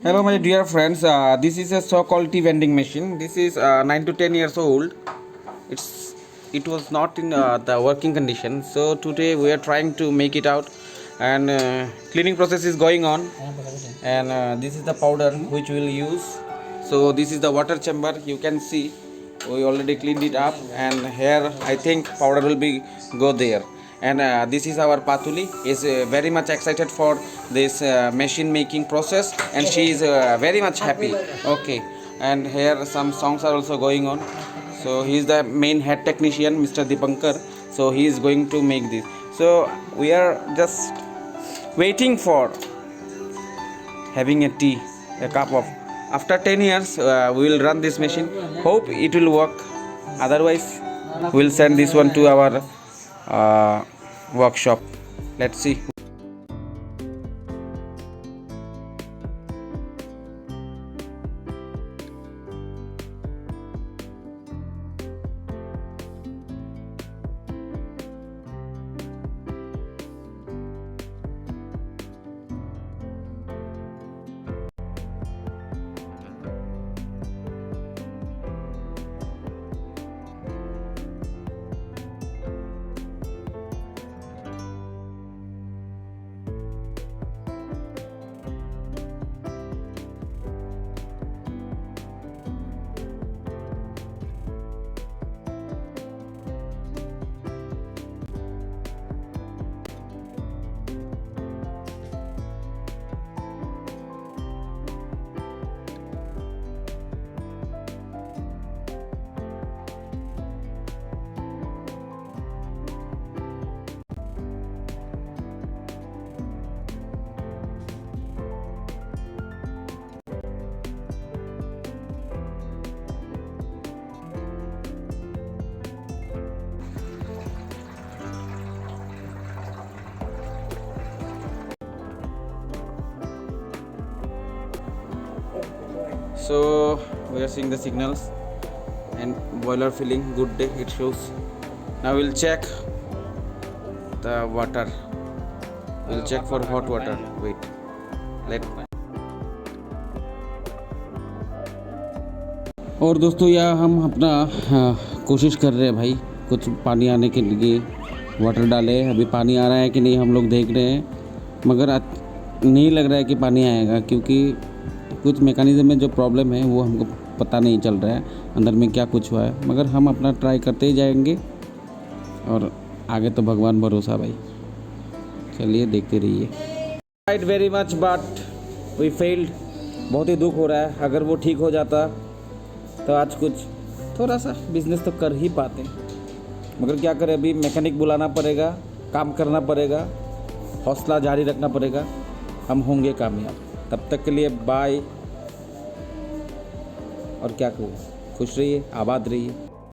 Hello, my dear friends. This is a so-called tea vending machine. This is 9 to 10 years old. It was not in the working condition. So today we are trying to make it out, and cleaning process is going on. And this is the powder which we will use. So this is the water chamber. You can see we already cleaned it up, and here I think powder will be go there. And this is our Patuli is very much excited for this machine making process, and she is very much happy. Okay, and here some songs are also going on. So he is the main head technician, Mr. Dipankar. So he is going to make this. So we are just waiting for having a tea, a cup of. After 10 years we will run this machine. Hope it will work. Otherwise we will send this one to our workshop. Let's see. So we are seeing the signals and boiler filling good day it shows. Now we'll check the water. We'll check for hot water. Wait. Let. और दोस्तों यह हम अपना कोशिश कर रहे हैं भाई, कुछ पानी आने के लिए वाटर डाले। अभी पानी आ रहा है कि नहीं हम लोग देख रहे हैं, मगर नहीं लग रहा है कि पानी आएगा, क्योंकि कुछ मैकेनिज़्म में जो प्रॉब्लम है वो हमको पता नहीं चल रहा है अंदर में क्या कुछ हुआ है। मगर हम अपना ट्राई करते ही जाएंगे और आगे तो भगवान भरोसा भाई। चलिए देखते रहिए। Right very much but we failed. बहुत ही दुख हो रहा है। अगर वो ठीक हो जाता तो आज कुछ थोड़ा सा बिजनेस तो कर ही पाते, मगर क्या करें, अभी मैकेनिक बुलाना पड़ेगा, काम करना पड़ेगा, हौसला जारी रखना पड़ेगा, हम होंगे कामयाब। तब तक के लिए बाय। और क्या कहूँ, खुश रहिए, आबाद रहिए।